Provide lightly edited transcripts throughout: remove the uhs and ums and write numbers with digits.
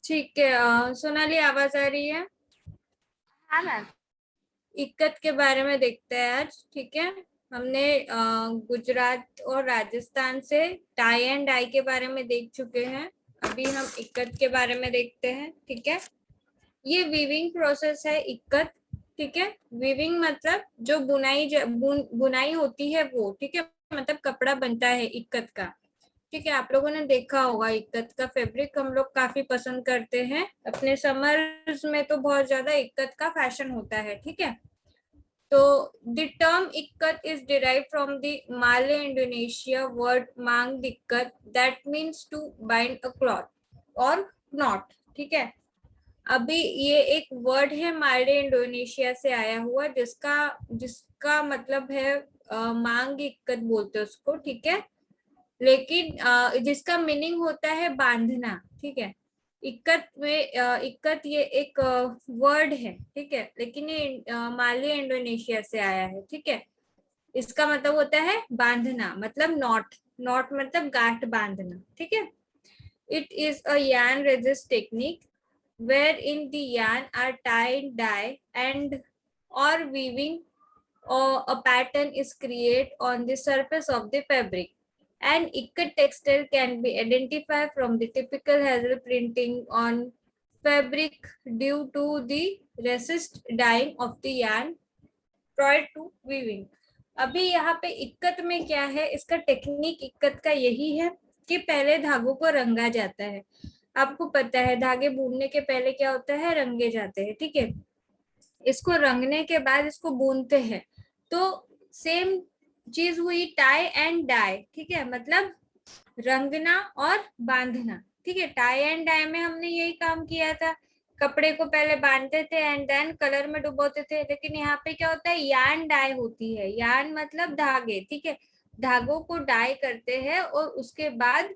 ठीक है। सोनाली आवाज आ रही है? हाँ मैम। इक्कत के बारे में देखते हैं आज। ठीक है। हमने गुजरात और राजस्थान से टाई एंड डाई के बारे में देख चुके हैं। अभी हम इक्कत के बारे में देखते हैं। ठीक है। ये वीविंग प्रोसेस है इक्कत। ठीक है। वीविंग मतलब जो बुनाई होती है वो। ठीक है। मतलब कपड़ा बनता है इक्कत का। ठीक है। आप लोगों ने देखा होगा इक्कत का फैब्रिक हम लोग काफी पसंद करते हैं। अपने समर्स में तो बहुत ज्यादा इक्कत का फैशन होता है। ठीक है। तो the term ikat is derive from the Malay Indonesia word मांग दिक्कत that means to bind a cloth और नॉट। ठीक है। अभी ये एक वर्ड है माले इंडोनेशिया से आया हुआ जिसका जिसका मतलब है मांग इक्कत बोलते हैं उसको। ठीक है। लेकिन जिसका मीनिंग होता है बांधना। ठीक है। इक्कत में इक्कत ये एक वर्ड है। ठीक है। लेकिन ये माली इंडोनेशिया से आया है। ठीक है। इसका मतलब होता है बांधना मतलब नॉट। नॉट मतलब गांठ बांधना। ठीक है। It is a yarn resist technique where in the yarn are tied dye and और weaving or a pattern is created on the surface of the fabric. An ikat textile can be identified from the typical hazel printing on fabric due to the resist dyeing of the yarn prior to weaving. अभी यहाँ पे इक्कत में क्या है, इसका technique ikat का यही है कि पहले धागों को रंगा जाता है। आपको पता है धागे बुनने के पहले क्या होता है, रंगे जाते हैं। ठीक है। इसको रंगने के बाद इसको बुनते हैं। तो सेम चीज हुई टाई एंड डाई। ठीक है। मतलब रंगना और बांधना। ठीक है। टाई एंड डाई में हमने यही काम किया था। कपड़े को पहले बांधते थे एंड देन कलर में डुबोते थे। लेकिन यहाँ पे क्या होता है, यार्न डाई होती है। यार्न मतलब धागे। ठीक है। धागों को डाई करते हैं और उसके बाद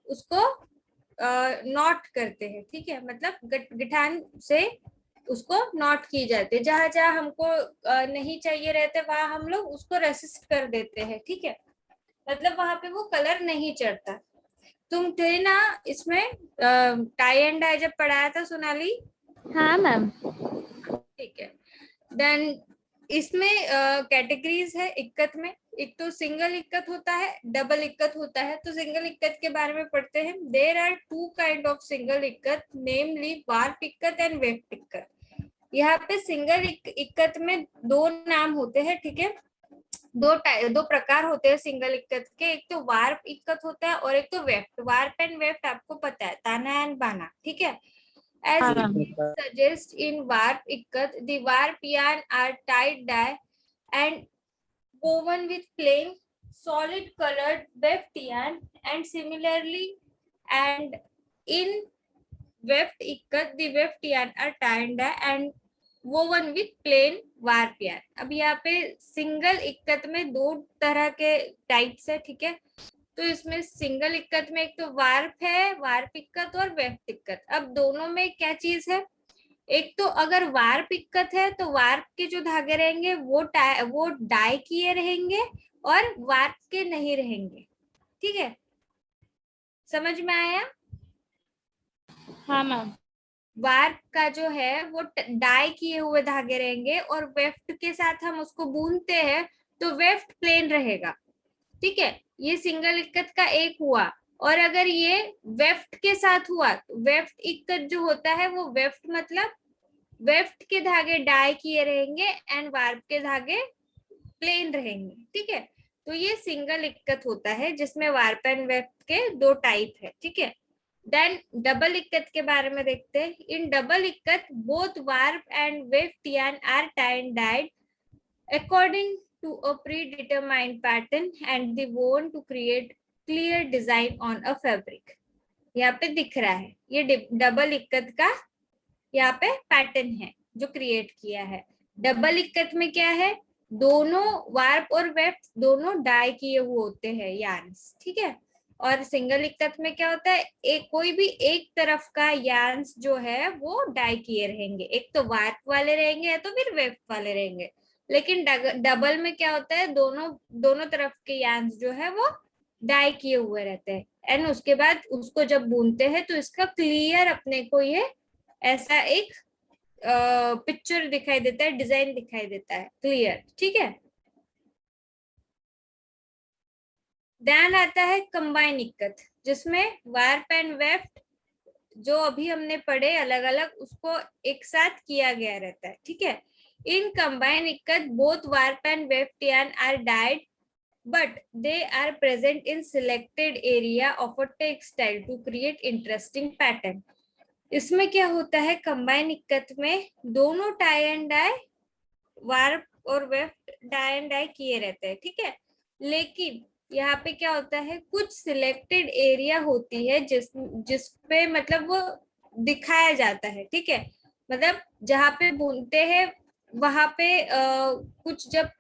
उसको नॉट करते हैं। ठीक है। मतलब गठान से उसको नॉट की जाती है। जहां जहां हमको नहीं चाहिए रहते वहां हम लोग उसको रेसिस्ट कर देते हैं। ठीक है। मतलब वहां पे वो कलर नहीं चढ़ता। तुम थे ना इसमें टाई एंड डाई जब पढ़ाया था सोनाली? हाँ मैम। ठीक है। देन इसमें कैटेगरीज है इक्कत में। एक तो सिंगल इक्कत होता है, डबल इक्कत होता है। तो सिंगल इक्कत के बारे में पढ़ते हैं। There are two kind of single ikat namely warp ikat and weft ikat. यहाँ पे सिंगल इक्कत में दो नाम होते हैं। ठीक है। दो प्रकार होते हैं सिंगल इक्कत के। एक तो वार्प इक्कत होता है और एक तो वेफ्ट। वार्प एंड वेफ्ट आपको पता है, ताना एंड बाना। ठीक है। As हाँ the ma'am. name suggests, in warp ikat, the warp yarn are tied dye and woven with plain, solid colored weft yarn, and similarly, and in weft ikat, the weft yarn are tied dye and woven with plain warp yarn. अब यहाँ पे single ikat में दो तरह के types है। ठीक है। तो इसमें सिंगल इक्कत में एक तो वार्प है, वार्प इक्कत और वेफ्ट इक्कत। अब दोनों में क्या चीज है, एक तो अगर वार्प इक्कत है तो वार्प के जो धागे रहेंगे वो डाई किए रहेंगे और वार्प के नहीं रहेंगे। ठीक है। समझ में आया? हाँ मैम। वार्प का जो है वो डाई किए हुए धागे रहेंगे और वेफ्ट के साथ हम उसको बुनते हैं तो वेफ्ट प्लेन रहेगा। ठीक है। ये सिंगल इक्कत का एक हुआ। और अगर ये वेफ्ट के साथ हुआ तो वेफ्ट इक्कत जो होता है वो वेफ्ट मतलब वेफ्ट के धागे डाई किए रहेंगे एंड वार्प के धागे प्लेन रहेंगे। ठीक है। तो ये सिंगल इक्कत होता है जिसमें वार्प एंड वेफ्ट के दो टाइप है। ठीक है। देन डबल इक्कत के बारे में देखते हैं। In double ikat both warp and weft yarn are tied dyed according to a predetermined pattern and they want to create clear design on a fabric. यहाँ पे दिख रहा है ये डबल इक्कत का यहाँ पे पैटर्न है जो क्रिएट किया है। डबल इक्कत में क्या है, दोनों वार्प और वेफ्ट दोनों डाई किए हुए होते हैं यार्न्स। ठीक है। और सिंगल इक्कत में क्या होता है, एक कोई भी एक तरफ का यार्न्स जो है वो डाई किए रहेंगे। एक तो वार्प वाले रहेंगे या तो फिर वेफ्ट वाले रहेंगे। लेकिन डबल में क्या होता है, दोनों दोनों तरफ के यार्न्स जो है वो डाई किए हुए रहते हैं। एंड उसके बाद उसको जब बुनते हैं तो इसका क्लियर अपने को ये ऐसा एक पिक्चर दिखाई देता है, डिजाइन दिखाई देता है क्लियर, ठीक है। ध्यान आता है कंबाइन इक्कत, जिसमें वार्प एंड वेफ्ट जो अभी हमने पढ़े अलग अलग उसको एक साथ किया गया रहता है, ठीक है। In combine ikat both warp and weft yarn are dyed but they are present in selected area of a textile to create interesting pattern। इसमें क्या होता है, कंबाइन इक्कत में दोनों टाई एंड डाई, वार्प और वेफ्ट डाई एंड डाई किए रहते हैं, ठीक है। लेकिन यहाँ पे क्या होता है, कुछ सिलेक्टेड एरिया होती है जिसपे मतलब वो दिखाया जाता है, ठीक है। मतलब जहाँ पे बुनते हैं वहां पे कुछ जब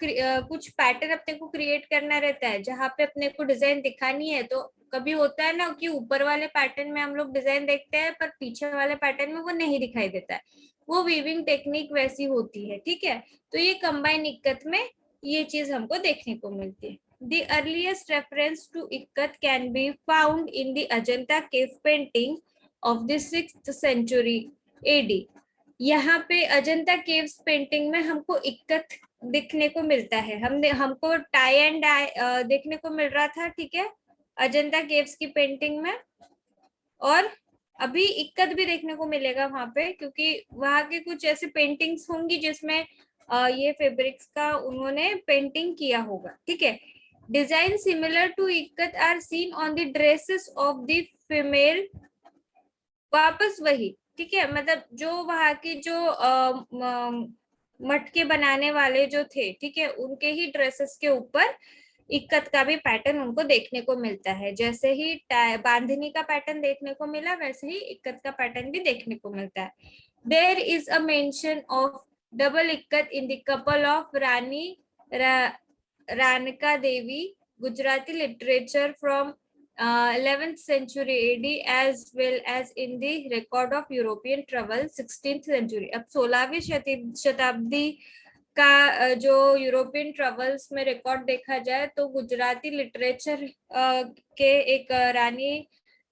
कुछ पैटर्न अपने को क्रिएट करना रहता है, जहाँ पे अपने को डिजाइन दिखानी है, तो कभी होता है ना कि ऊपर वाले पैटर्न में हम लोग डिजाइन देखते हैं पर पीछे वाले पैटर्न में वो नहीं दिखाई देता है, वो वीविंग टेक्निक वैसी होती है, ठीक है। तो ये कंबाइन इक्कत में ये चीज हमको देखने को मिलती है। The earliest reference to ikkat can be found in the Ajanta cave painting of the 6th century AD। यहाँ पे अजंता केव्स पेंटिंग में हमको इक्कत दिखने को मिलता है। हमको टाई एंड डाई देखने को मिल रहा था, ठीक है, अजंता केव्स की पेंटिंग में, और अभी इक्कत भी देखने को मिलेगा वहां पे, क्योंकि वहां के कुछ ऐसे पेंटिंग्स होंगी जिसमें ये फैब्रिक्स का उन्होंने पेंटिंग किया होगा, ठीक है। Design similar to ikat are seen on the dresses of the female, वापस वही, ठीक है। मतलब जो वहां की जो मटके बनाने वाले जो थे, ठीक है, उनके ही ड्रेसेस के ऊपर इक्कत का भी पैटर्न उनको देखने को मिलता है। जैसे ही बांधनी का पैटर्न देखने को मिला, वैसे ही इक्कत का पैटर्न भी देखने को मिलता है। There is a mention of double ikat in the couple of Rani Ranaka Devi Gujarati literature from 11th century AD as well as in the record of European travel 16th century। अब 16वीं शताब्दी का जो यूरोपियन ट्रेवल्स में रिकॉर्ड देखा जाए तो गुजराती लिटरेचर के एक रानी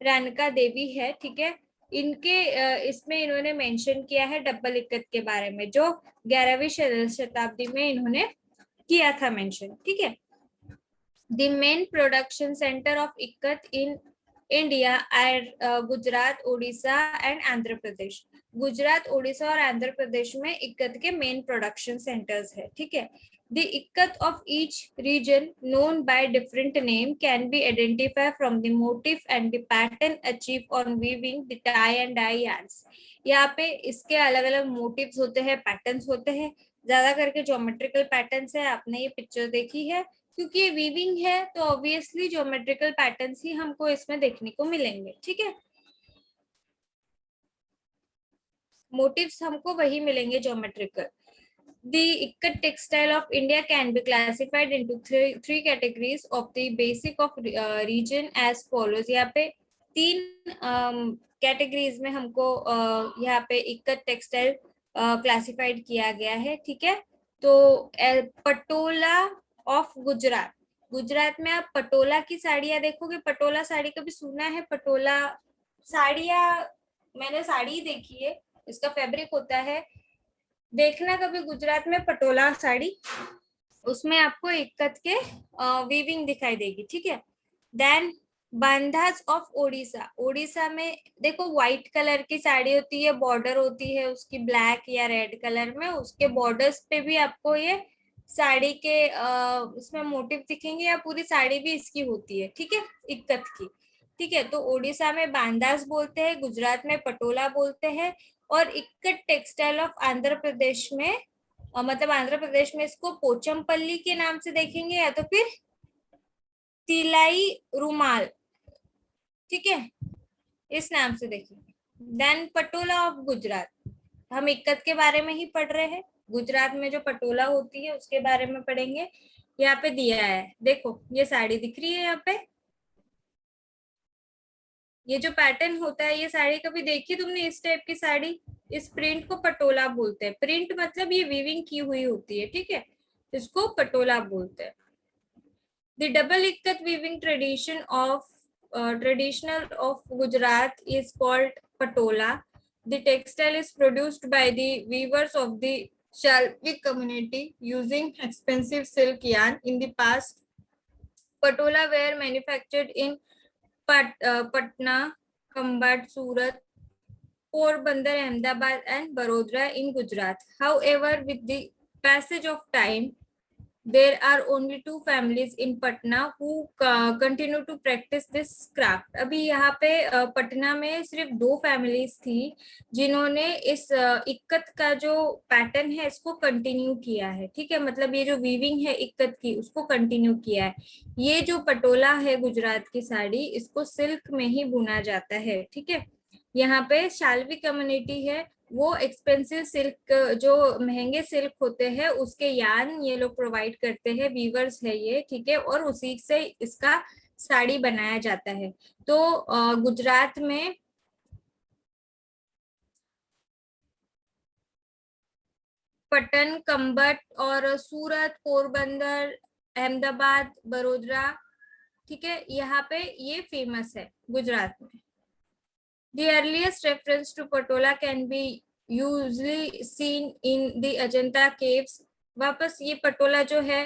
रानका देवी है, ठीक है। इनके इसमें इन्होंने मेंशन किया है डबल इक्कत के बारे में, जो 11वीं शताब्दी में इन्होंने किया था मेंशन, ठीक है। The main production center of ikkat in India are Gujarat, Orissa and Andhra Pradesh. Gujarat, Orissa और आंध्र प्रदेश में इक्कत के मेन प्रोडक्शन सेंटर्स है, ठीक है। The ikkat of each region known by different name can be identified from the motif and the pattern achieved on weaving the tie and dye yarns। यहाँ पे इसके अलग अलग मोटिव्स होते हैं, पैटर्न्स होते हैं, ज्यादा करके ज्योमेट्रिकल पैटर्न्स है। आपने ये पिक्चर देखी है, क्योंकि ये वीविंग है तो ऑब्वियसली ज्योमेट्रिकल पैटर्न्स ही हमको इसमें देखने को मिलेंगे, ठीक है। मोटिव्स हमको वही मिलेंगे geometrical. The Ikkat textile of India can be classified into three categories of the basic of region as follows। यहाँ पे तीन कैटेगरीज में हमको यहाँ पे इक्कत टेक्सटाइल क्लासिफाइड किया गया है, ठीक है। तो पटोला ऑफ गुजरात, गुजरात में आप पटोला की साड़ियां देखोगे। पटोला साड़ी कभी सुना है? पटोला साड़ियां मैंने साड़ी देखी है, इसका फैब्रिक होता है। देखना कभी गुजरात में पटोला साड़ी, उसमें आपको इक्कत के वीविंग दिखाई देगी, ठीक है। देन बांधास ऑफ ओडिशा, ओडिशा में देखो व्हाइट कलर की साड़ी होती है, बॉर्डर होती है उसकी ब्लैक या रेड कलर में, उसके बॉर्डर्स पे भी आपको ये साड़ी के उसमें मोटिव दिखेंगे, या पूरी साड़ी भी इसकी होती है, ठीक है, इक्कत की, ठीक है। तो ओडिशा में बांदास बोलते हैं, गुजरात में पटोला बोलते हैं, और इक्कत टेक्सटाइल ऑफ आंध्र प्रदेश में मतलब आंध्र प्रदेश में इसको पोचमपल्ली के नाम से देखेंगे, या तो फिर तिलाई रुमाल, ठीक है, इस नाम से देखेंगे। देन पटोला ऑफ गुजरात, हम इक्कत के बारे में ही पढ़ रहे हैं, गुजरात में जो पटोला होती है उसके बारे में पढ़ेंगे। यहाँ पे दिया है, देखो ये साड़ी दिख रही है यहाँ पे, ये जो पैटर्न होता है, ये साड़ी कभी देखी तुमने इस टाइप की साड़ी? इस प्रिंट को पटोला बोलते हैं। प्रिंट मतलब ये वीविंग की हुई होती है, ठीक है, इसको पटोला बोलते हैं। The double ikkat weaving tradition of traditional of Gujarat is called patola. The textile is produced by the weavers of the Shalvi community using expensive silk yarn. In the past, patola were manufactured in Patna, Kambad, Surat, Porbandar, Ahmedabad, and Baroda in Gujarat. However, with the passage of time, there are only 2 families in Patna who continue to practice this craft. अभी यहाँ पे पटना में सिर्फ 2 families थी जिन्होंने इस इक्कत का जो पैटर्न है इसको कंटिन्यू किया है, ठीक है। मतलब ये जो वीविंग है इक्कत की उसको कंटिन्यू किया है। ये जो पटोला है गुजरात की साड़ी, इसको सिल्क में ही बुना जाता है, ठीक है। यहाँ पे शाल्वी कम्युनिटी है, वो एक्सपेंसिव सिल्क, जो महंगे सिल्क होते हैं उसके यार्न ये लोग प्रोवाइड करते हैं, वीवर्स है ये, ठीक है। और उसी से इसका साड़ी बनाया जाता है। तो गुजरात में पटन, कंबट और सूरत, पोरबंदर, अहमदाबाद, बड़ोदरा, ठीक है, यहाँ पे ये फेमस है गुजरात में। The earliest reference to patola can be usually seen in the Ajanta caves. वापस ये पटोला जो है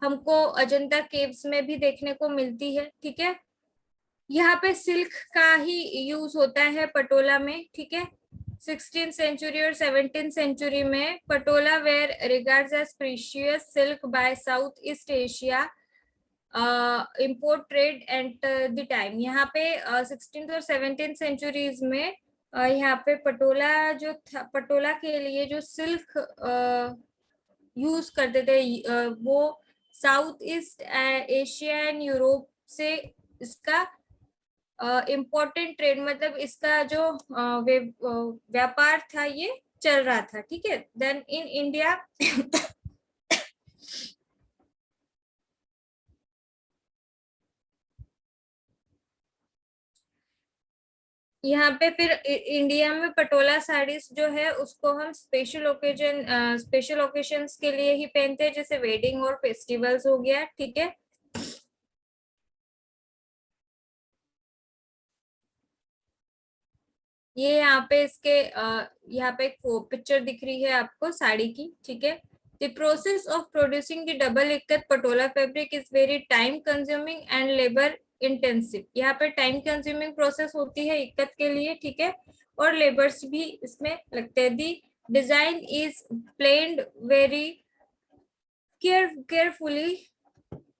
हमको अजंता केव्स में भी देखने को मिलती है, ठीक है। यहाँ पे सिल्क का ही यूज होता है पटोला में, ठीक है। 16th सेंचुरी और 17th सेंचुरी में patola were regards as precious silk by south east Asia import trade at the time. यहाँ पे 16th और 17th सेंचुरीज में यहाँ पे पटोला जो था, पटोला के लिए जो सिल्क यूज करते थे वो south east Asia and Europe से इसका इम्पोर्टेंट ट्रेड, मतलब इसका जो व्यापार था ये चल रहा था, ठीक है। देन इन इंडिया यहाँ पे फिर इंडिया में पटोला साड़ीज जो है उसको हम स्पेशल ओकेजन्स के लिए ही पहनते हैं, जैसे वेडिंग और फेस्टिवल्स हो गया, ठीक है। ये यहाँ पे इसके यहाँ पे एक पिक्चर दिख रही है आपको साड़ी की, ठीक है। The process of producing the double ikat Patola fabric is very time consuming and labor intensive। यहाँ पे टाइम कंज्यूमिंग प्रोसेस होती है इक्कत के लिए, ठीक है, और लेबर्स भी इसमें लगते हैं। दी डिजाइन इज प्लेन्ड वेरी केयरफुली।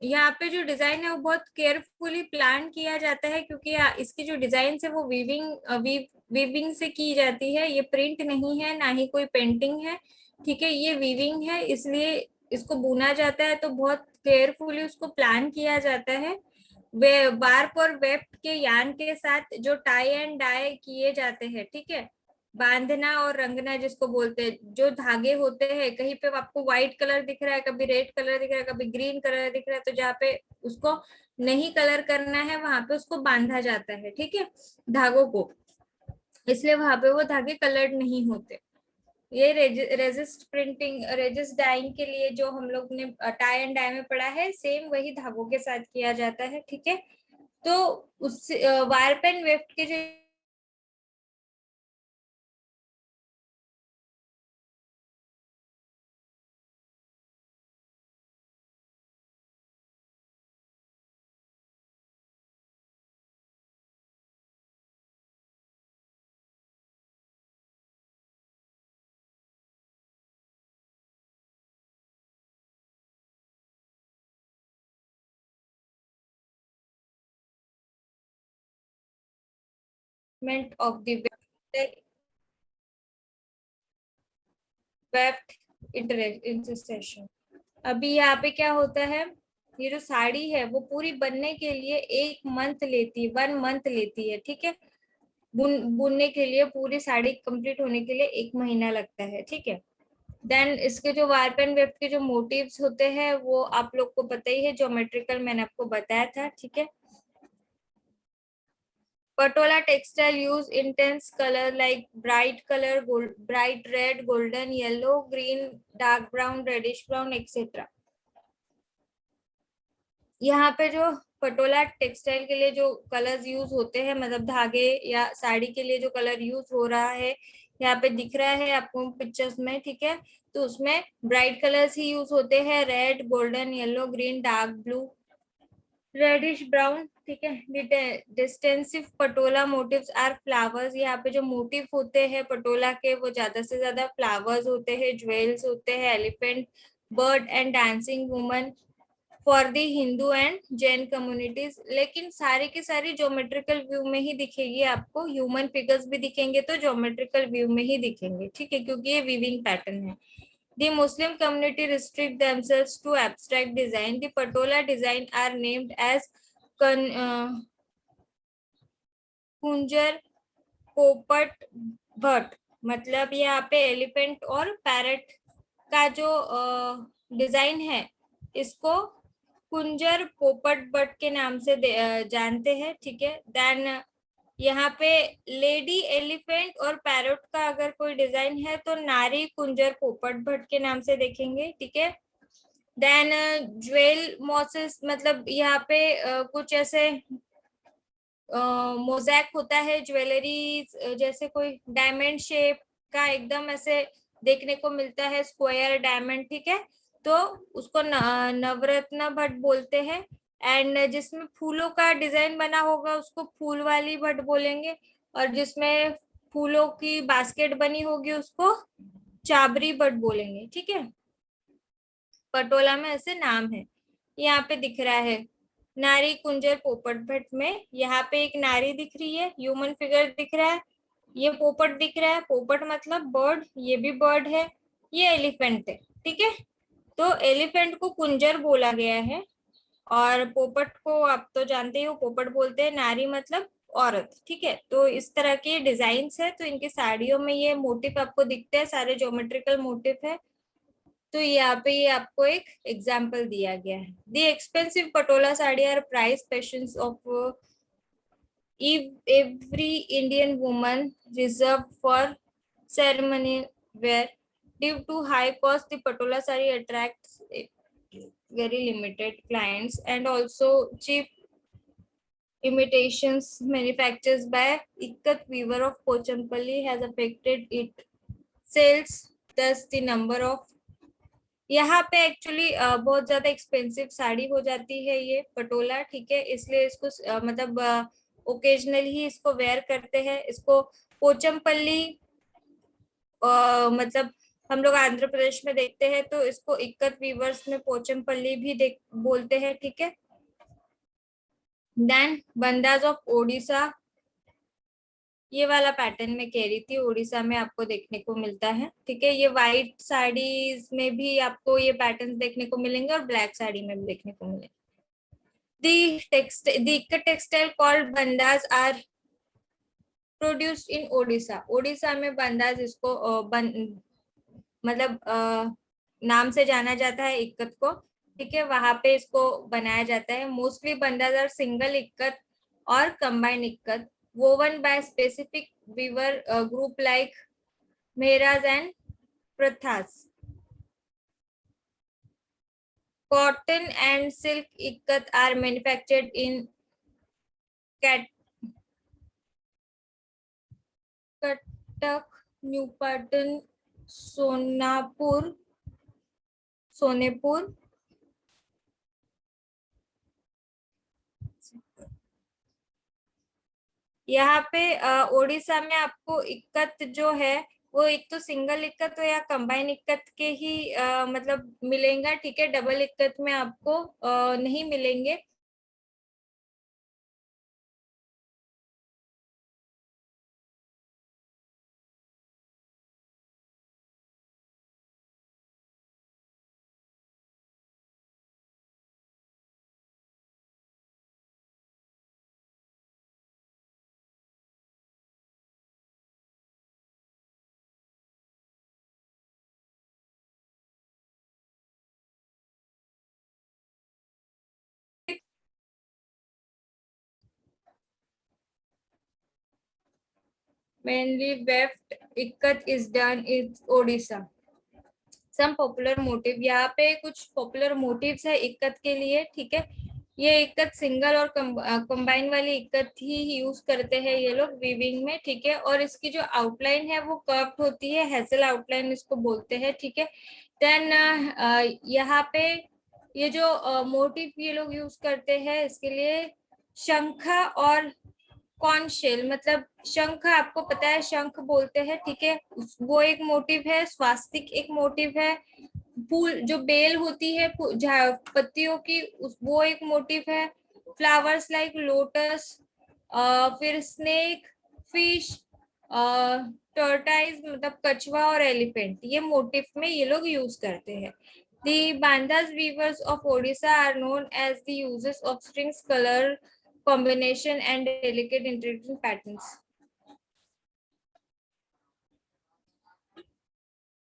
यहाँ पे जो डिजाइन है वो बहुत केयरफुली प्लान किया जाता है, क्योंकि इसकी जो डिजाइन है वो वीविंग से की जाती है। ये प्रिंट नहीं है, ना ही कोई पेंटिंग है, ठीक है, ये वीविंग है, इसलिए इसको बुना जाता है तो बहुत केयरफुली उसको प्लान किया जाता है। वे वार्प और वेफ्ट के यान के साथ जो टाई एंड डाई किए जाते हैं, ठीक है, बांधना और रंगना जिसको बोलते हैं, जो धागे होते हैं, कहीं पे आपको व्हाइट कलर दिख रहा है, कभी रेड कलर दिख रहा है, कभी ग्रीन कलर दिख रहा है, तो जहाँ पे उसको नहीं कलर करना है वहां पे उसको बांधा जाता है, ठीक है, धागों को, इसलिए वहां पे वो धागे कलर्ड नहीं होते। ये रेजिस्ट प्रिंटिंग, रेजिस्ट डाइंग के लिए जो हम लोग ने टाई एंड डाई में पढ़ा है, सेम वही धागों के साथ किया जाता है, ठीक है। तो उस वार्प एंड वेफ्ट के जो of the वेफ्ट इंटरसेक्शन। अभी यहाँ पे क्या होता है, ये जो साड़ी है वो पूरी बनने के लिए 1 मंथ लेती है, 1 मंथ लेती है, ठीक है। बुनने के लिए पूरी साड़ी कंप्लीट होने के लिए 1 महीना लगता है, ठीक है। देन इसके जो वार्प एंड वेफ्ट के जो मोटिव्स होते हैं वो आप लोग को पता ही है, ज्योमेट्रिकल मैंने आपको बताया था, ठीक है। Patola textile use intense color like bright color, bright red, golden, yellow, green, dark brown, reddish brown, etc. यहाँ पे जो पटोला टेक्सटाइल के लिए जो कलर्स यूज होते हैं, मतलब धागे या साड़ी के लिए जो कलर यूज हो रहा है यहाँ पे दिख रहा है आपको पिक्चर्स में, ठीक है। तो उसमें ब्राइट कलर्स ही यूज होते हैं, red, golden, yellow, green, dark blue, reddish brown, ठीक है। Distinctive patola motifs are flowers, यहाँ पे जो मोटिव होते हैं पटोला के वो ज्यादा से ज्यादा फ्लावर्स होते हैं, ज्वेल्स होते हैं, elephant, bird and dancing woman for the Hindu and Jain communities. लेकिन सारी की सारी ज्योमेट्रिकल व्यू में ही दिखेगी आपको, ह्यूमन फिगर्स भी दिखेंगे तो ज्योमेट्रिकल व्यू में ही दिखेंगे, ठीक है, क्योंकि ये वीविंग पैटर्न है। The Muslim community restrict themselves to abstract design. The Patola design are named as कुंजर, पोपट, भट्ट। मतलब यहाँ पे एलिफेंट और पैरट का जो डिजाइन है इसको कुंजर, पोपट, भट्ट के नाम से जानते हैं, ठीक है। देन यहाँ पे लेडी एलिफेंट और पैरोट का अगर कोई डिजाइन है तो नारी, कुंजर, पोपट, भट्ट के नाम से देखेंगे, ठीक है। देन ज्वेल मॉसेस, मतलब यहाँ पे कुछ ऐसे मोजैक होता है ज्वेलरी, जैसे कोई डायमंड शेप का एकदम ऐसे देखने को मिलता है, स्क्वायर डायमंड, ठीक है। तो उसको नवरत्न भट्ट बोलते हैं। एंड जिसमें फूलों का डिजाइन बना होगा उसको फूल वाली भट्ट बोलेंगे, और जिसमें फूलों की बास्केट बनी होगी उसको चाबरी भट्ट बोलेंगे, ठीक है। पटोला में ऐसे नाम है, यहाँ पे दिख रहा है नारी, कुंजर, पोपट, भट्ट में यहाँ पे एक नारी दिख रही है, ह्यूमन फिगर दिख रहा है, ये पोपट दिख रहा है, पोपट मतलब बर्ड, ये भी बर्ड है, ये एलिफेंट है, ठीक है। तो एलिफेंट को कुंजर बोला गया है और पोपट को आप तो जानते ही हो पोपट बोलते हैं, नारी मतलब औरत, ठीक है। तो इस तरह के डिजाइन है, तो इनकी साड़ियों में ये मोटिव आपको दिखते हैं, सारे ज्योमेट्रिकल मोटिव है। तो यहाँ पे ये आपको एक एग्जाम्पल दिया गया है। The expensive patola sari are prized possessions of every Indian woman reserved for ceremony wear. Due to high cost, the patola sari attracts very limited clients, and also cheap imitations manufactured by Ikkat weaver of Pochampalli has affected it sales. Thus, the number of यहाँ पे actually बहुत ज्यादा expensive sari हो जाती है ये पटोला, ठीक है, इसलिए इसको मतलब ओकेजनली ही इसको वेयर करते हैं। इसको पोचमपल्ली मतलब हम लोग आंध्र प्रदेश में देखते हैं तो इसको इक्कत वीवर्स में पोचमपल्ली भी बोलते हैं, ठीक है। देन बंदाज ऑफ ओडिशा, ये वाला पैटर्न में कह रही थी, उड़ीसा में आपको देखने को मिलता है, ठीक है। ये व्हाइट साड़ीज में भी आपको ये पैटर्न्स देखने को मिलेंगे और ब्लैक साड़ी में भी देखने को मिलेंगे। The textile called bandas are produced in Odisha. Odisha में बंदाज इसको मतलब नाम से जाना जाता है इक्कत को, ठीक है, वहां पे इसको बनाया जाता है। मोस्टली बंदाज आर सिंगल इक्कत और combined ikat woven by specific weaver group like Mehras and Prathas. Cotton and silk ikkat are manufactured in Katak, New Patan, Sonepur, यहाँ पे ओडिशा में आपको इक्कत जो है वो एक तो सिंगल इक्कत या कंबाइन इक्कत के ही मतलब मिलेगा, ठीक है, डबल इक्कत में आपको नहीं मिलेंगे। Mainly weft ikkat is done in Odisha. Some popular motif, यहाँ पे कुछ पॉपुलर मोटिव्स है इक्कत के लिए, ठीक है। ये इक्कत सिंगल और कंबाइन वाली इक्कत ही यूज करते हैं ये लोग वीविंग में, ठीक है। और इसकी जो आउटलाइन है वो कर्व्ड होती है, हेजल आउटलाइन इसको बोलते हैं, ठीक है। देन यहाँ पे ये जो मोटिव ये लोग यूज करते हैं इसके लिए, शंख और कॉर्न शेल, मतलब शंख आपको पता है, शंख बोलते हैं, ठीक है, वो एक मोटिव है। स्वास्तिक एक मोटिव है। फूल जो बेल होती है पत्तियों की, वो एक मोटिव है। फ्लावर्स लाइक लोटस, फिर स्नेक, फिश, टर्टाइज मतलब कछुआ और एलिफेंट, ये मोटिव में ये लोग यूज करते हैं। The Bandas weavers of Odisha are known as the users of strings, color combination and delicate intricate patterns.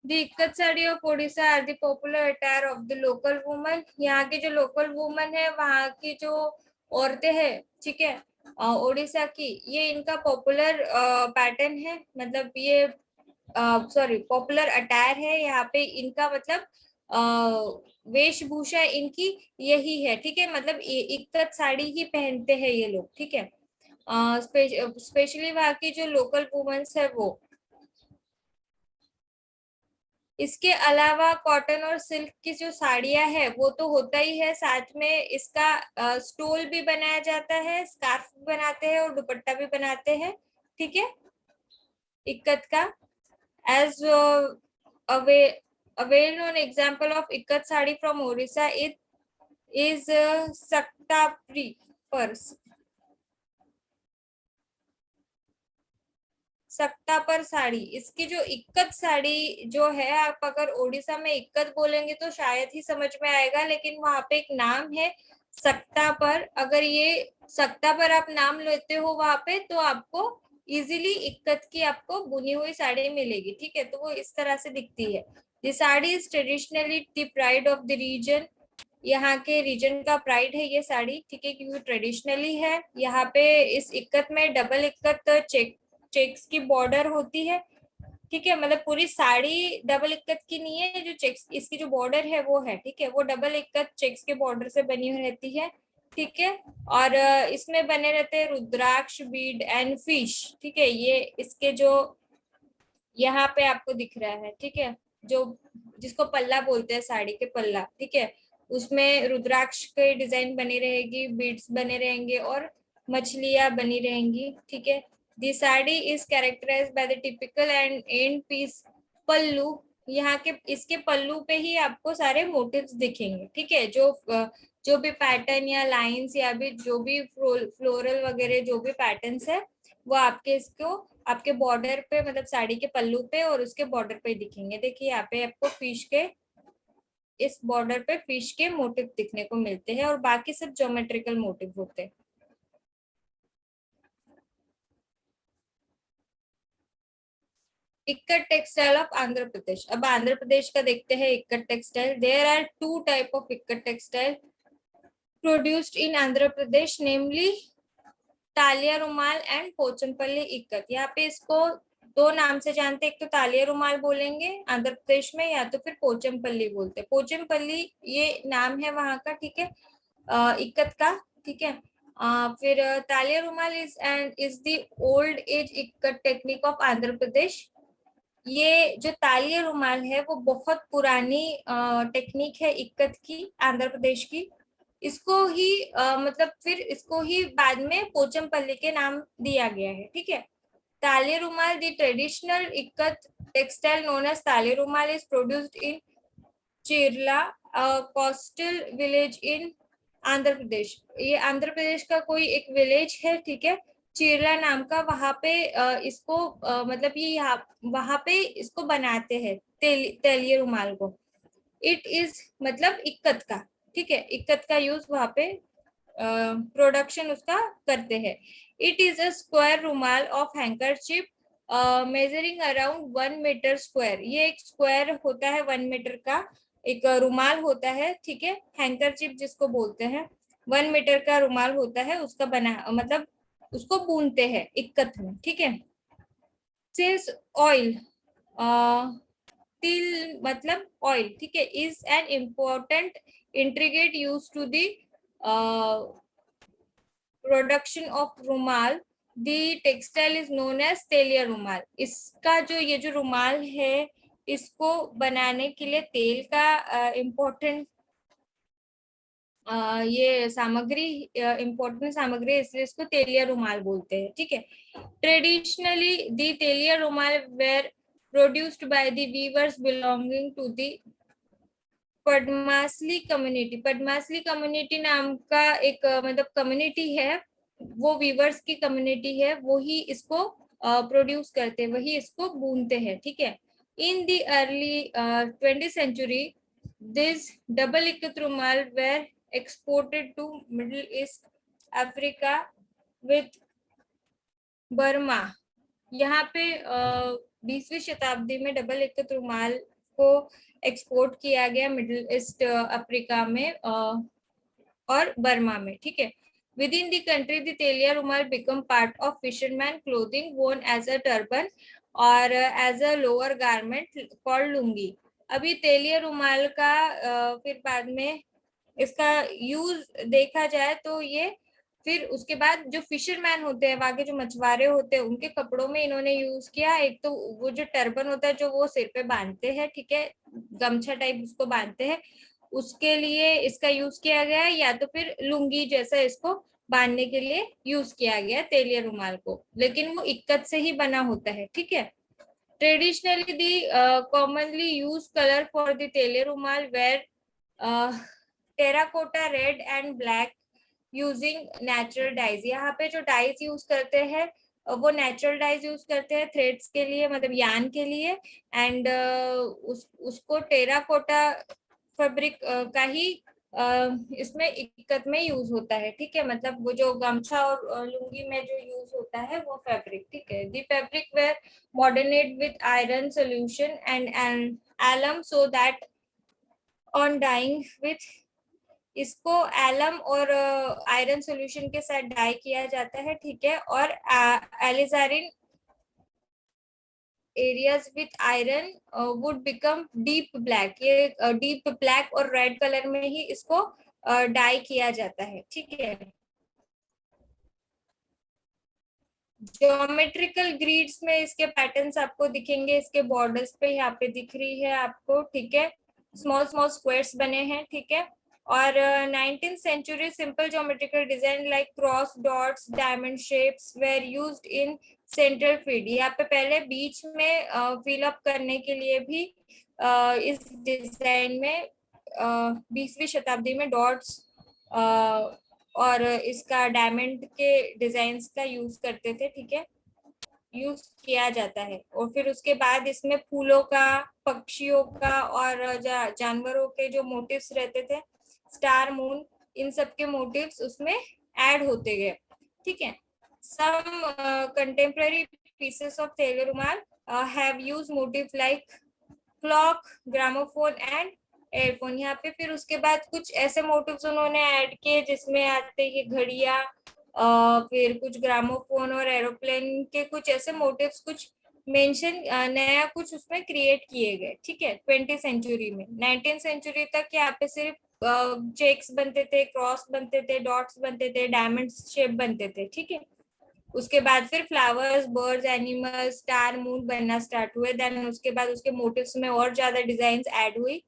The ikat sari of Odisha are the popular attire of the local woman. यहाँ की जो local woman है, वहाँ की जो औरतें हैं, ठीक है, ओडिशा की, ये इनका पॉपुलर पैटर्न है, मतलब ये सॉरी पॉपुलर अटायर है। यहाँ पे इनका मतलब वेशभूषा इनकी यही है, ठीक है, मतलब इक्कत साड़ी ही पहनते हैं ये लोग, ठीक है। स्पेशली वहाँ की जो लोकल वुमेन्स है वो। इसके अलावा कॉटन और सिल्क की जो साड़ियां है वो तो होता ही है, साथ में इसका स्टोल भी बनाया जाता है, स्कार्फ भी बनाते हैं और दुपट्टा भी बनाते हैं, ठीक है, इक्कत का। As a way- a well-known example of ikat sari from Orissa is Saktapri purse। सक्ता पर साड़ी, इसकी जो इक्कत साड़ी जो है, आप अगर ओडिशा में इक्कत बोलेंगे तो शायद ही समझ में आएगा, लेकिन वहां पे एक नाम है सक्ता पर। अगर ये सक्ता पर आप नाम लेते हो वहां पे, तो आपको इजीली इक्कत की आपको बुनी हुई साड़ी मिलेगी, ठीक है। तो वो इस तरह से दिखती है। The sari is traditionally the pride of the region. यहाँ के रीजन का प्राइड है ये साड़ी, ठीक है, क्योंकि ट्रेडिशनली है। यहाँ पे इस इक्कत में डबल इक्कत चेक्स की बॉर्डर होती है, ठीक है, मतलब पूरी साड़ी डबल इक्कत की नहीं है, जो चेक्स इसकी जो बॉर्डर है वो है, ठीक है, वो डबल इक्कत चेक्स के बॉर्डर से बनी हुई रहती है, ठीक है। और इसमें बने रहते हैं रुद्राक्ष, बीड एंड फिश, ठीक है। ये इसके जो यहाँ पे आपको दिख रहा है, ठीक है, जो जिसको पल्ला बोलते हैं, साड़ी के पल्ला, ठीक है, उसमें रुद्राक्ष के डिजाइन बनी रहेगी, बीड्स बने रहेंगे और मछलियां बनी रहेंगी, ठीक है। The sari is characterised by the typical and end piece pallu. यहाँ के इसके पल्लू पे ही आपको सारे मोटिव्स दिखेंगे, ठीक है, जो भी पैटर्न या लाइंस या भी जो भी फ्लोरल वगैरह जो भी पैटर्न्स है, वो आपके इसको आपके बॉर्डर पे, मतलब साड़ी के पल्लू पे और उसके बॉर्डर पे दिखेंगे। देखिए यहाँ पे आपको फिश के इस बॉर्डर पे फिश के मोटिव दिखने को मिलते हैं और बाकी सब ज्योमेट्रिकल मोटिव होते हैं। Ikat textile of Andhra Pradesh. अब आंध्र प्रदेश का देखते हैं ikat textile. There are two type of ikat textile produced in Andhra Pradesh, namely Telia rumal and Pochampally ikat. यहाँ पे इसको दो नाम से जानते हैं, एक तो तालिया रुमाल बोलेंगे आंध्र प्रदेश में, या तो फिर पोचमपल्ली बोलते हैं। पोचमपल्ली ये नाम है वहां का, ठीक है, इक्कत का, ठीक है। फिर Telia rumal is the old age ikat technique of Andhra Pradesh. ये जो तालिया रुमाल है वो बहुत पुरानी टेक्निक है इक्कत की, आंध्र प्रदेश की। इसको ही मतलब फिर इसको ही बाद में पोचमपल्ली के नाम दिया गया है, ठीक है। Telia rumal, the traditional ikat textile known as Telia rumal, is produced in Chirala coastal village in Andhra Pradesh. ये आंध्र प्रदेश का कोई एक विलेज है, ठीक है, चेरला नाम का, वहां पे इसको मतलब ये यहाँ वहां पे इसको बनाते हैं, तेलिया रुमाल को। इट इज मतलब इक्कत का, ठीक है, इक्कत का यूज वहां पे प्रोडक्शन उसका करते हैं। It is a square rumal of handkerchief measuring around 1 metre square. ये एक स्क्वायर होता है 1 मीटर का, एक रुमाल होता है, ठीक है, हैंकरचिप जिसको बोलते हैं। 1 मीटर का रुमाल होता है, उसका बना मतलब उसको बुनते हैं इक्कत में, ठीक है। सिंस ऑयल, तिल मतलब ऑयल, ठीक है, is an important intricate use to the production of rumal, the textile is known as Telia Rumal. इसका जो ये जो रुमाल है, इसको बनाने के लिए तेल का इम्पोर्टेंट ये सामग्री इम्पोर्टेंट सामग्री है, इसलिए इसको तेलिया रुमाल बोलते हैं। ठीक है। Traditionally the Telia rumal were produced by the weavers belonging to the Padmasali community. Padmasali community नाम का एक मतलब कम्युनिटी है, वो वीवर्स की कम्युनिटी है, वो ही इसको प्रोड्यूस करते हैं, वही इसको बुनते हैं। ठीक है। In the early 20th century this double ikat rumal were exported to Middle East Africa with Burma. यहाँ पे 20वीं शताब्दी में डबल इकत रुमाल को एक्सपोर्ट किया गया मिडिल ईस्ट अफ्रीका में और बर्मा में। ठीक है। Within the country the Telia rumal become part of fisherman clothing worn as a turban और as a lower garment called lungi. अभी तेलिया रुमाल का फिर बाद में इसका यूज देखा जाए तो ये फिर उसके बाद जो फिशरमैन होते हैं, वहां के जो मछुआरे होते हैं, उनके कपड़ों में इन्होंने यूज किया। एक तो वो जो टर्बन होता है जो वो सिर पे बांधते हैं, ठीक है, गमछा टाइप उसको बांधते हैं, उसके लिए इसका यूज किया गया है, या तो फिर लुंगी जैसा इसको बांधने के लिए यूज किया गया तेलिया रुमाल को, लेकिन वो इक्कत से ही बना होता है। ठीक है। Traditionally the commonly use colour for the Telia rumal were terracotta red and black using natural dyes. यहाँ पे जो डाइज यूज करते हैं वो नेचुरल डाइज यूज करते हैं थ्रेड्स के लिए, मतलब यान के लिए। एंड उसको टेराकोटा फैब्रिक का ही इसमें इक्कत में यूज होता है। ठीक है। मतलब वो जो गमछा और लुंगी में जो यूज होता है वो फैब्रिक। ठीक है। The fabric were mordanted with iron solution and alum so that on dyeing with, इसको एलम और आयरन सॉल्यूशन के साथ डाई किया जाता है। ठीक है। और alizarin areas with iron would become deep black. ये डीप ब्लैक और रेड कलर में ही इसको डाई किया जाता है। ठीक है। ज्योमेट्रिकल ग्रिड्स में इसके पैटर्न्स आपको दिखेंगे, इसके बॉर्डर्स पे यहाँ पे दिख रही है आपको। ठीक है। स्मॉल स्मॉल स्क्वायर्स बने हैं। ठीक है। और 19th century simple geometrical design like cross dots diamond shapes were used in central field. यहाँ पे पहले बीच में फिल अप करने के लिए भी इस डिजाइन में 20वीं शताब्दी में डॉट्स और इसका डायमंड के डिजाइन का यूज करते थे। ठीक है। यूज किया जाता है। और फिर उसके बाद इसमें फूलों का, पक्षियों का और जानवरों के जो मोटिव्स रहते थे, स्टार मून, इन सब के मोटिव्स उसमें ऐड होते गए। ठीक है। Some contemporary pieces of Telugu rumal have use motifs like clock, gramophone and earphone. यहाँ पे फिर उसके बाद कुछ ऐसे मोटिव्स उन्होंने ऐड किए जिसमें आते हैं घड़िया, फिर कुछ ग्रामोफोन और एरोप्लेन के कुछ ऐसे मोटिव्स, कुछ मेंशन, नया कुछ उसमें क्रिएट किए गए। ठीक है। 20th सेंचुरी में। 19th सेंचुरी तक यहाँ पे सिर्फ चेक्स बनते थे, क्रॉस बनते थे, डॉट्स बनते थे, डायमंड शेप बनते थे। ठीक है। उसके बाद फिर flowers, birds, animals, star, moon बनना स्टार्ट हुए। देन उसके बाद उसके मोटिव्स में और ज्यादा डिजाइन्स ऐड हुई।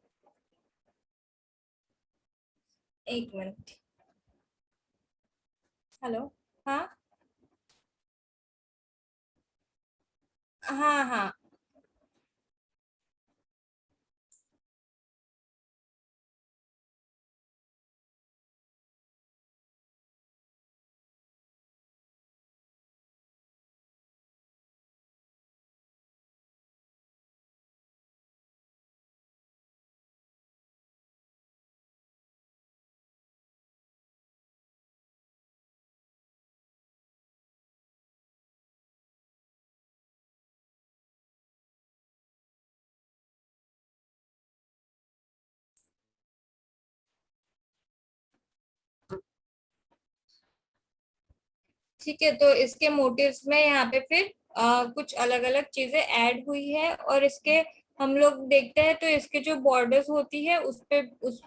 एक मिनट। हेलो। हाँ हाँ हाँ। ठीक है। तो इसके मोटिव्स में यहाँ पे फिर कुछ अलग अलग चीजें ऐड हुई है, और इसके हम लोग देखते हैं तो इसके जो बॉर्डर्स होती है उस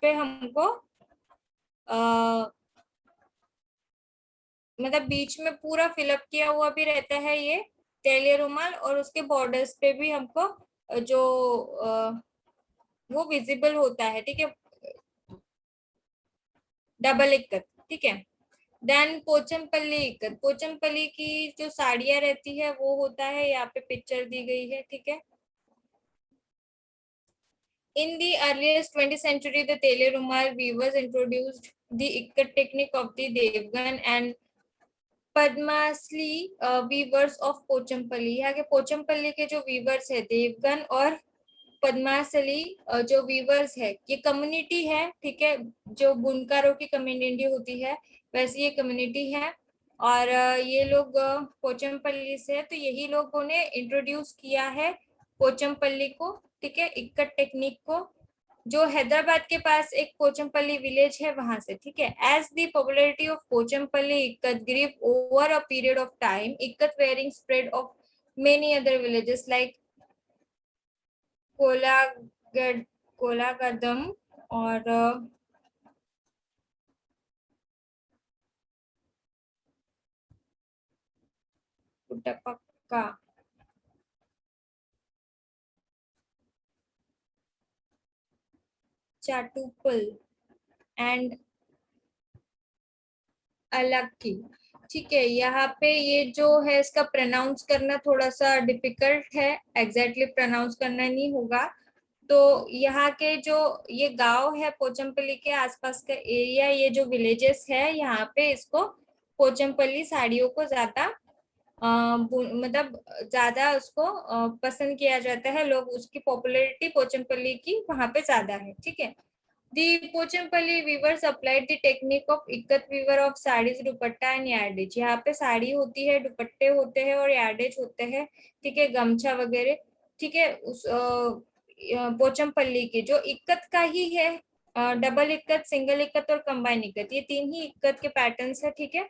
पे हमको मतलब बीच में पूरा फिलअप किया हुआ भी रहता है ये तैलिया रुमाल, और उसके बॉर्डर्स पे भी हमको जो वो विजिबल होता है, ठीक है, डबल इक्कत, ठीक है। देन पोचमपल्ली इक्कत, पोचमपल्ली की जो साड़ियां रहती है वो होता है, यहाँ पे पिक्चर दी गई है, ठीक है। In the earliest 20th century, the Tele Rumal weavers introduced the Ikkat technique of the Devgan and Padmasali weavers of Pochampally. यहाँ के पोचमपल्ली के जो वीवर्स है देवगन और पद्मासली जो वीवर्स है, ये कम्युनिटी है, ठीक है, जो बुनकरों की कम्युनिटी होती है वैसी ये कम्युनिटी है। और ये लोग पोचमपल्ली से है, तो यही लोगों ने इंट्रोड्यूस किया है पोचमपल्ली को, ठीक है, इक्कत टेक्निक को, जो हैदराबाद के पास एक पोचमपल्ली विलेज है वहां से, ठीक है। As the popularity of Pochampally ikat grew over a period of time, ikat weaving spread of many other villages like Kolagad Kolagadam और पुट्टपक्का, चाटुपल एंड अलक्की, ठीक है। यहाँ पे ये जो है इसका प्रोनाउंस करना थोड़ा सा डिफिकल्ट है, एग्जैक्टली प्रोनाउंस करना नहीं होगा। तो यहाँ के जो ये गांव है पोचमपल्ली के आसपास का एरिया, ये जो विलेजेस है यहाँ पे इसको पोचमपल्ली साड़ियों को ज्यादा मतलब ज्यादा उसको पसंद किया जाता है, लोग उसकी पॉपुलैरिटी पोचमपल्ली की वहां पे ज्यादा है, ठीक है। The Pochampally weavers applied the technique of ikat weaver of saris dupatta and yardage. यहाँ पे साड़ी होती है, दुपट्टे होते हैं और यार्डेज होते हैं, ठीक है, गमछा वगैरह, ठीक है। उस पोचमपल्ली की जो इक्कत का ही है, डबल इक्कत, सिंगल इक्कत और कंबाइन इक्कत, ये तीन ही इक्कत के पैटर्न्स है, ठीक है।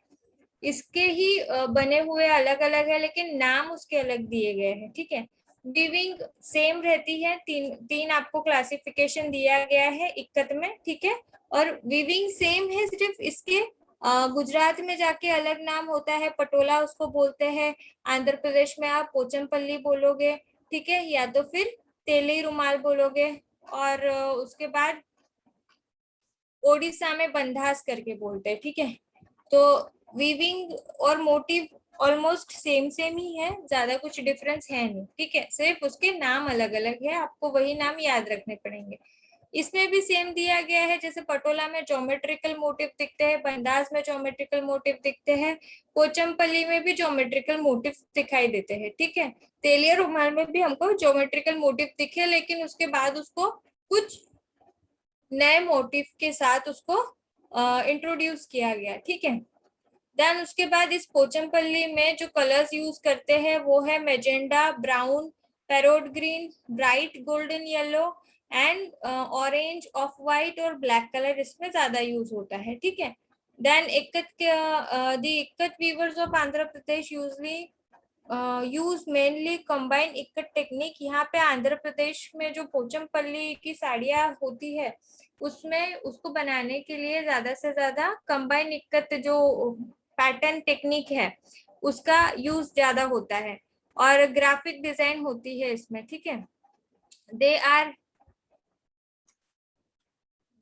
इसके ही बने हुए अलग अलग है, लेकिन नाम उसके अलग दिए गए हैं, ठीक है। वीविंग सेम रहती है, तीन तीन आपको क्लासिफिकेशन दिया गया है इक्कत में, ठीक है। और वीविंग सेम है, सिर्फ इसके गुजरात में जाके अलग नाम होता है, पटोला उसको बोलते हैं, आंध्र प्रदेश में आप पोचमपल्ली बोलोगे, ठीक है, या तो फिर तेली रुमाल बोलोगे, और उसके बाद ओडिशा में बंधास करके बोलते हैं, ठीक है। तो वीविंग और मोटिव ऑलमोस्ट सेम सेम ही है, ज्यादा कुछ डिफरेंस है नहीं, ठीक है, सिर्फ उसके नाम अलग अलग है, आपको वही नाम याद रखने पड़ेंगे। इसमें भी सेम दिया गया है, जैसे पटोला में ज्योमेट्रिकल मोटिव दिखते हैं, बंदास में ज्योमेट्रिकल मोटिव दिखते हैं, पोचमपल्ली में भी ज्योमेट्रिकल मोटिव दिखाई देते हैं, ठीक है। तेलिया रुमाल में भी हमको ज्योमेट्रिकल मोटिव दिखे, लेकिन उसके बाद उसको कुछ नए मोटिव के साथ उसको इंट्रोड्यूस किया गया, ठीक है। देन उसके बाद इस पोचमपल्ली में जो कलर्स यूज करते हैं वो है magenta, brown, parrot green, bright golden yellow and orange, of white और ब्लैक कलर इसमें ज्यादा यूज होता है, ठीक है। देन इक्कत के the ikat weavers of Andhra Pradesh usually use mainly combine ikat technique. यहाँ पे आंध्र प्रदेश में जो पोचमपल्ली की साड़ियाँ होती है उसमें उसको बनाने के लिए ज्यादा से ज्यादा कंबाइन इक्कत जो पैटर्न टेक्निक है उसका यूज ज्यादा होता है, और ग्राफिक डिजाइन होती है इसमें, ठीक है। They are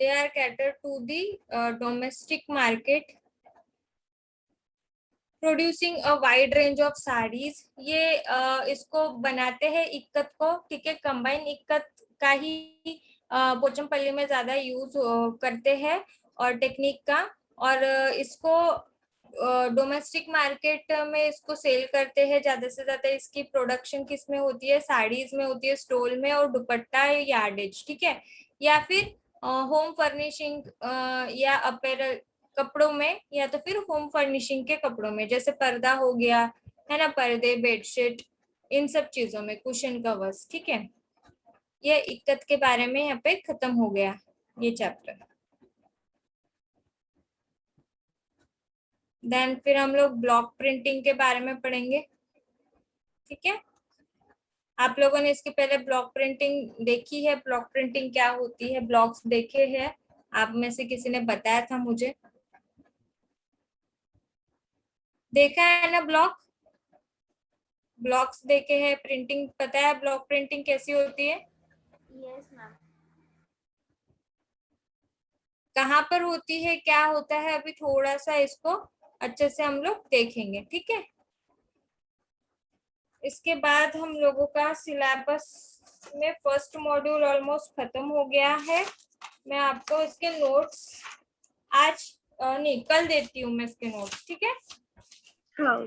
cater to the domestic market, producing a wide range of saris. ये इसको बनाते हैं इक्कत को, ठीक है, कंबाइन इक्कत का ही पोचमपल्ली में ज्यादा यूज करते हैं और टेक्निक का, और इसको डोमेस्टिक मार्केट में इसको सेल करते हैं ज्यादा से ज्यादा। इसकी प्रोडक्शन किस में होती है, साड़ीज में होती है, स्टोल में, और दुपट्टा यार्डेज, ठीक है, या फिर होम फर्निशिंग या अपैरल कपड़ों में, या तो फिर होम फर्निशिंग के कपड़ों में, जैसे पर्दा हो गया है ना, पर्दे, बेडशीट, इन सब चीजों में, कुशन कवर्स, ठीक है। ये इक्कत के बारे में यहाँ पे खत्म हो गया ये चैप्टर। देन फिर हम लोग ब्लॉक प्रिंटिंग के बारे में पढ़ेंगे, ठीक है। आप लोगों ने इसके पहले ब्लॉक प्रिंटिंग देखी है, ब्लॉक प्रिंटिंग क्या होती है, ब्लॉक्स देखे हैं, आप में से किसी ने बताया था मुझे। देखा है ना ब्लॉक? ब्लॉक्स देखे हैं, प्रिंटिंग पता है ब्लॉक प्रिंटिंग कैसी होती है? Yes ma'am. कहाँ पर होती है, क्या होता है, अभी थोड़ा सा इसको अच्छे से हम लोग देखेंगे, ठीक है। इसके बाद हम लोगों का सिलेबस में फर्स्ट मॉड्यूल ऑलमोस्ट खत्म हो गया है। मैं आपको इसके नोट्स आज नहीं कल देती हूँ मैं इसके नोट्स, ठीक है। हाँ।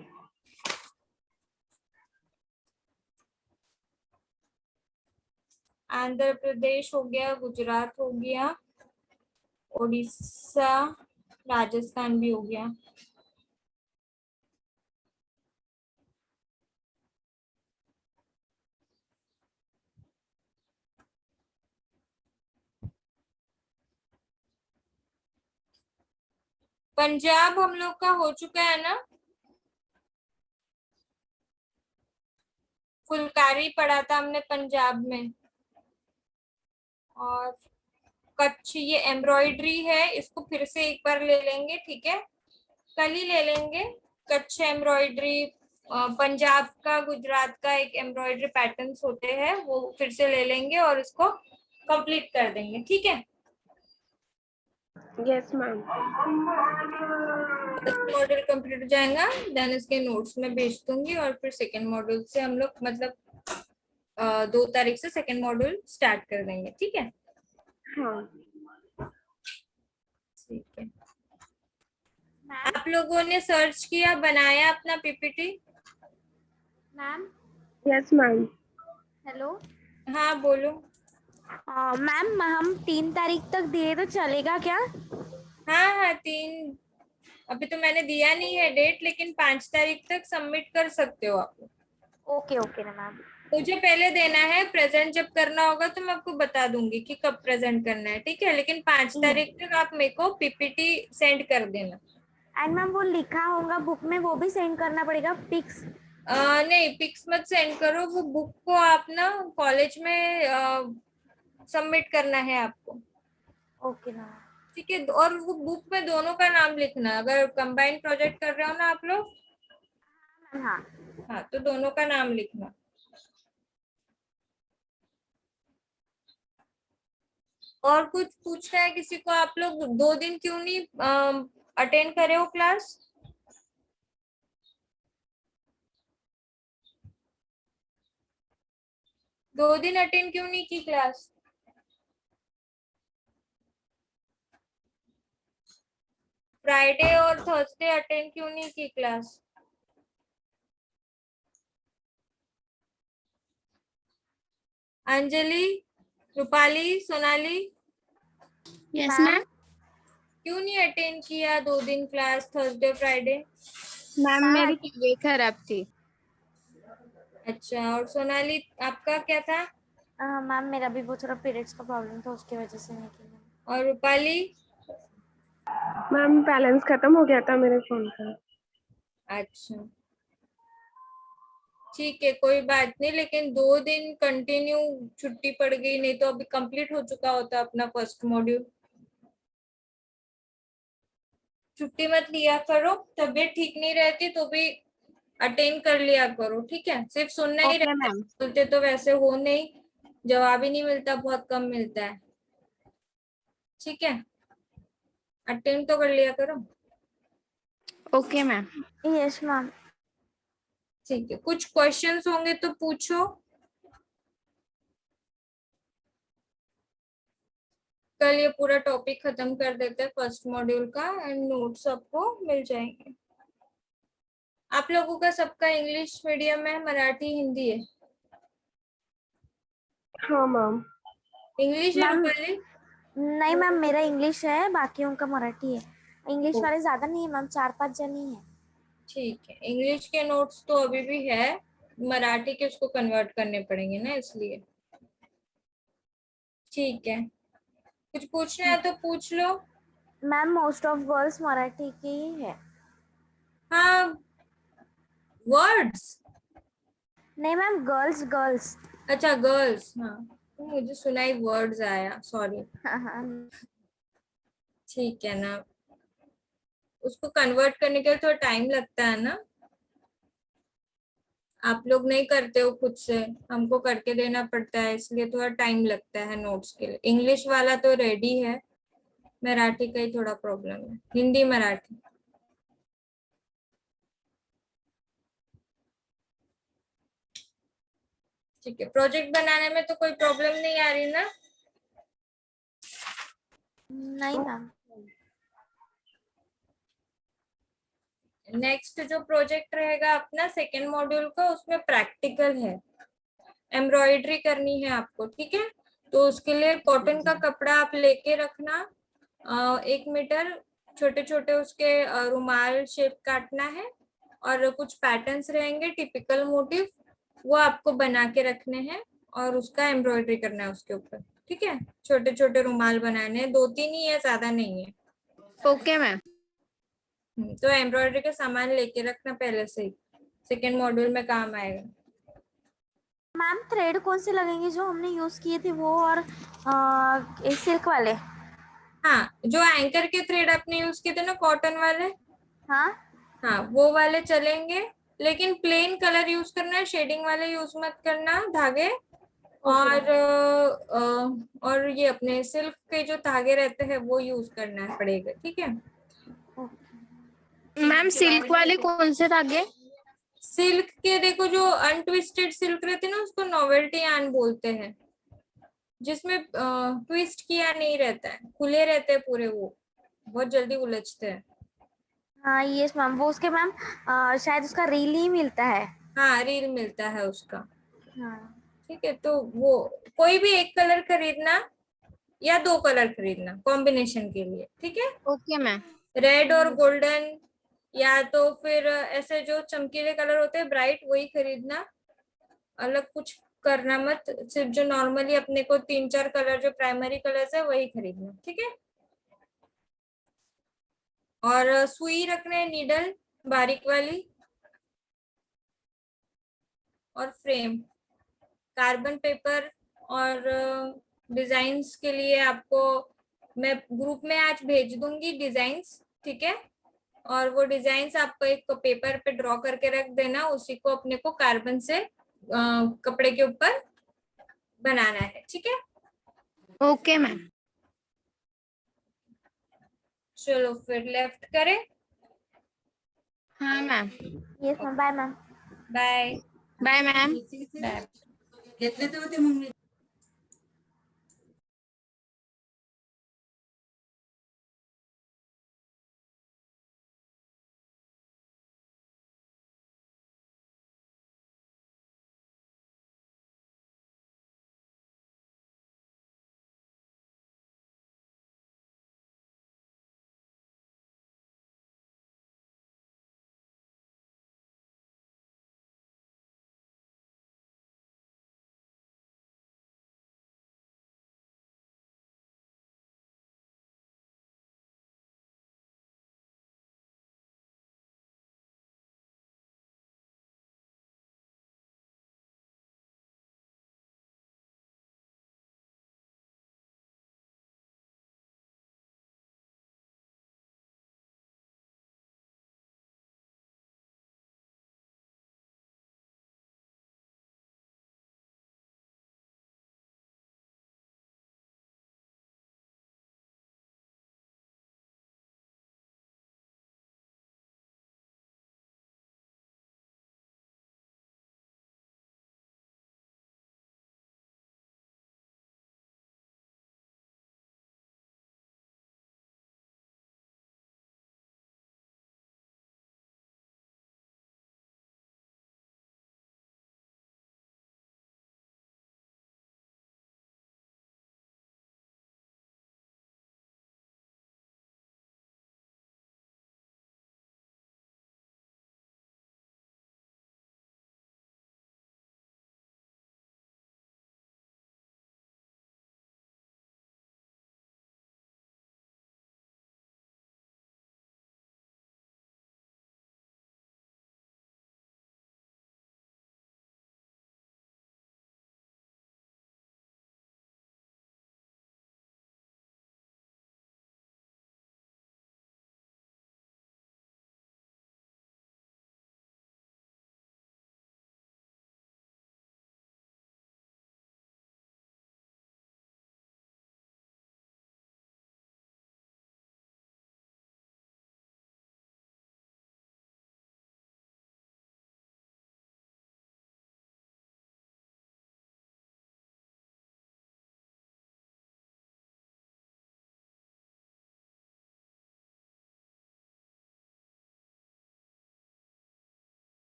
आंध्र प्रदेश हो गया, गुजरात हो गया, उड़ीसा, राजस्थान भी हो गया। पंजाब हम लोग का हो चुका है ना, फुलकारी पढ़ा था हमने पंजाब में। और कच्छ ये एम्ब्रॉयडरी है, इसको फिर से एक बार ले लेंगे, ठीक है, कल ही ले लेंगे। कच्छ एम्ब्रॉयडरी पंजाब का, गुजरात का एक एम्ब्रॉयडरी पैटर्न्स होते हैं, वो फिर से ले लेंगे और इसको कंप्लीट कर देंगे, ठीक है। Yes ma'am. First module complete हो जाएगा, देन इसके नोट्स में भेज दूंगी और फिर सेकेंड मॉड्यूल से हम लोग मतलब 2 तारीख से सेकेंड मॉड्यूल स्टार्ट कर देंगे, ठीक है। हाँ। ठीक है। मैम। आप लोगों ने सर्च किया, बनाया अपना PPT? Ma'am. Yes ma'am. Hello. हाँ बोलो। मैम हम 3 तारीख तक दिए तो चलेगा क्या? हाँ हाँ 3, अभी तो मैंने दिया नहीं है डेट, लेकिन 5 तारीख तक सबमिट कर सकते हो आप। ओके ओके ना मैम। मुझे पहले देना है, प्रेजेंट जब करना होगा तो मैं आपको बता दूंगी कि कब प्रेजेंट करना है, ठीक है, लेकिन 5 तारीख तक आप मेरे को पीपीटी सेंड कर देना। एंड मैम वो लिखा होगा बुक में, वो भी सेंड करना पड़ेगा पिक्स? नहीं पिक्स मत सेंड करो, वो बुक को आप ना कॉलेज में सबमिट करना है आपको, ओके ना। ठीक है। और वो बुक में दोनों का नाम लिखना, अगर कंबाइंड प्रोजेक्ट कर रहे हो ना आप लोग, मैम हाँ। हाँ तो दोनों का नाम लिखना। और कुछ पूछना है किसी को? आप लोग 2 दिन क्यों नहीं अटेंड करे हो क्लास? दो दिन अटेंड क्यों नहीं की क्लास? फ्राइडे और थर्सडे अटेंड क्यों नहीं की class? Anjali, Rupali, Sonali, yes ma'am. क्यों नहीं अटेंड किया 2 दिन क्लास, थर्सडे फ्राइडे? मैम मेरी तबीयत खराब थी। अच्छा, और सोनाली आपका क्या था? मैम मेरा भी वो थोड़ा पीरियड्स का प्रॉब्लम था, उसकी वजह से नहीं किया। और रूपाली? मैम बैलेंस खत्म हो गया था मेरे फोन का। अच्छा ठीक है, कोई बात नहीं, लेकिन 2 दिन कंटिन्यू छुट्टी पड़ गई, नहीं तो अभी कंप्लीट हो चुका होता अपना फर्स्ट मॉड्यूल। छुट्टी मत लिया करो, तबीयत ठीक नहीं रहती तो भी अटेंड कर लिया करो, ठीक है। सिर्फ सुनना ही ओके रहता है, मैम। बोलते तो वैसे हो नहीं, जवाब ही नहीं मिलता, बहुत कम मिलता है, ठीक है। अटेंड तो कर लिया करो। Okay ma'am. Yes ma'am. ठीक है, कुछ क्वेश्चंस होंगे तो पूछो। कल ये पूरा टॉपिक खत्म कर देते हैं फर्स्ट मॉड्यूल का, एंड नोट्स सबको मिल जाएंगे। आप लोगों का सबका इंग्लिश मीडियम है, मराठी हिंदी है? हाँ मैम। इंग्लिश है मैम रूपाली? नहीं मैम, मेरा इंग्लिश है, बाकियों का मराठी है। इंग्लिश वाले ज्यादा नहीं है मैम, 4-5 जन ही है। ठीक है, इंग्लिश के नोट्स तो अभी भी है, मराठी के उसको कन्वर्ट करने पड़ेंगे ना, इसलिए। ठीक है, कुछ पूछना है तो पूछ लो। Ma'am most of girls Marathi की ही है। हाँ, वर्ड्स? नहीं मैम, गर्ल्स गर्ल्स। अच्छा गर्ल्स, हाँ तो मुझे सुना ही वर्ड्स आया, सॉरी। हाँ हाँ। ठीक है ना, उसको कन्वर्ट करने के लिए थोड़ा टाइम लगता है ना। आप लोग नहीं करते हो खुद से, हमको करके देना पड़ता है, इसलिए थोड़ा टाइम लगता है नोट्स के लिए। इंग्लिश वाला तो रेडी है, मराठी का ही थोड़ा प्रॉब्लम है, हिंदी मराठी। ठीक है, प्रोजेक्ट बनाने में तो कोई प्रॉब्लम नहीं आ रही ना? नहीं मैम। नेक्स्ट जो प्रोजेक्ट रहेगा अपना सेकेंड मॉड्यूल का, उसमें प्रैक्टिकल है, एम्ब्रॉयडरी करनी है आपको, ठीक है। तो उसके लिए कॉटन का कपड़ा आप लेके रखना, 1 मीटर, छोटे छोटे उसके रुमाल शेप काटना है, और कुछ पैटर्न्स रहेंगे टिपिकल मोटिव, वो आपको बना के रखने हैं और उसका एम्ब्रॉयडरी करना है उसके ऊपर, ठीक है। छोटे छोटे रुमाल बनाने हैं, 2-3 ही है, ज्यादा नहीं है। Okay ma'am. तो एम्ब्रॉयडरी का सामान लेके रखना पहले से ही, सेकेंड मॉड्यूल में काम आएगा। मैम थ्रेड कौन से लगेंगे जो हमने यूज किए थे वो, और सिल्क वाले? हाँ, जो एंकर के थ्रेड आपने यूज किए थे ना, कॉटन वाले, हाँ। हाँ वो वाले चलेंगे, लेकिन प्लेन कलर यूज करना है, शेडिंग वाले यूज मत करना धागे। और और ये अपने सिल्क के जो धागे रहते हैं वो यूज करना पड़ेगा, ठीक है। मैम सिल्क वाले कौन से धागे? सिल्क के देखो, जो अनट्विस्टेड सिल्क रहते हैं ना, उसको नोवेल्टी यार्न बोलते हैं, जिसमें ट्विस्ट किया नहीं रहता है, खुले रहते हैं पूरे, वो बहुत जल्दी उलझते हैं। हाँ यस मैम, वो उसके मैम शायद उसका रील ही मिलता है। हाँ, रील मिलता है उसका, हाँ। ठीक है। तो वो कोई भी एक कलर खरीदना या 2 कलर खरीदना कॉम्बिनेशन के लिए, ठीक है। Okay ma'am. रेड और गोल्डन, या तो फिर ऐसे जो चमकीले कलर होते हैं ब्राइट, वही खरीदना, अलग कुछ करना मत। सिर्फ जो नॉर्मली अपने को 3-4 कलर जो प्राइमरी कलर्स है वही खरीदना, ठीक है। और सुई रखना है, नीडल बारीक वाली, और फ्रेम, कार्बन पेपर, और डिजाइन्स के लिए आपको मैं ग्रुप में आज भेज दूंगी डिजाइन्स, ठीक है। और वो डिजाइन्स आपको एक पेपर पे ड्रॉ करके रख देना, उसी को अपने को कार्बन से कपड़े के ऊपर बनाना है, ठीक है। Okay ma'am. चलो फिर लेफ्ट करें। हाँ ma'am. Yes ma'am, bye ma'am. Bye bye ma'am. Bye.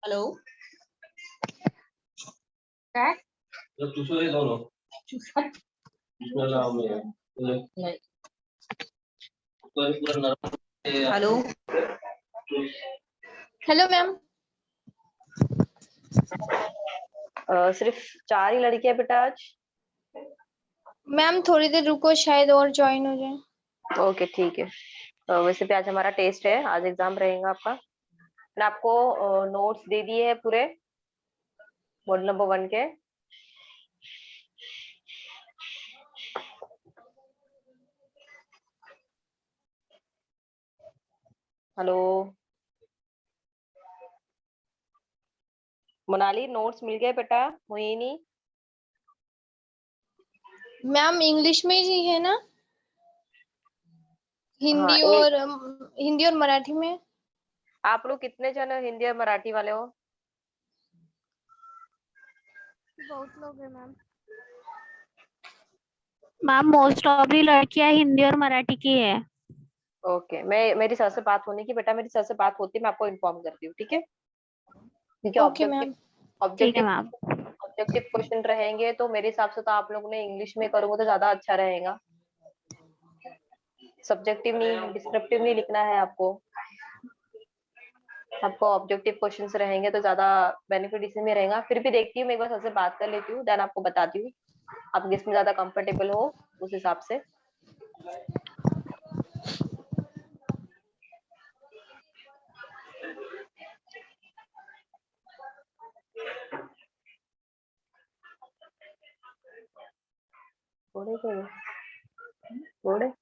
Hello hello hello ma'am. सिर्फ 4 ही लड़कियां बेटा आज? मैम थोड़ी देर रुको, शायद और ज्वाइन हो जाए। ओके ठीक है। वैसे भी आज हमारा टेस्ट है, आज एग्जाम रहेगा आपका। मैंने आपको नोट्स दे दिए हैं पूरे मॉड्यूल नंबर 1 के। हेलो मोनाली, नोट्स मिल गए बेटा? मोहिनी मैम इंग्लिश में ही है ना? हाँ हिंदी और मराठी में। आप लोग कितने जन हिंदी और मराठी वाले हो? बहुत लोग हैं मैम। मैम मोस्ट ऑफली लड़कियां हिंदी और मराठी की है। ओके, मैं मेरी सर से बात होने की बेटा, मेरी सर से बात होती है, मैं आपको इन्फॉर्म करती हूँ, ठीक है? क्योंकि ओके मैम। ठीक है ऑब्जेक्टिव मैम। ऑब्जेक्टिव क्वेश्चन रहेंगे, तो मेरे हिसाब से तो आप लोग ने इंग्लिश में करोगे तो ज्यादा अच्छा रहेगा। सब्जेक्टिव नहीं, डिस्क्रिप्टिव नहीं लिखना है आपको। आपको ऑब्जेक्टिव क्वेश्चंस रहेंगे तो ज्यादा बेनिफिट इसी में रहेगा। फिर भी देखती हूँ, मैं एक बार सर से बात कर लेती हूँ, देन आपको बताती हूँ आप किसमें ज्यादा कंफर्टेबल हो उस हिसाब से। थोड़े थोड़े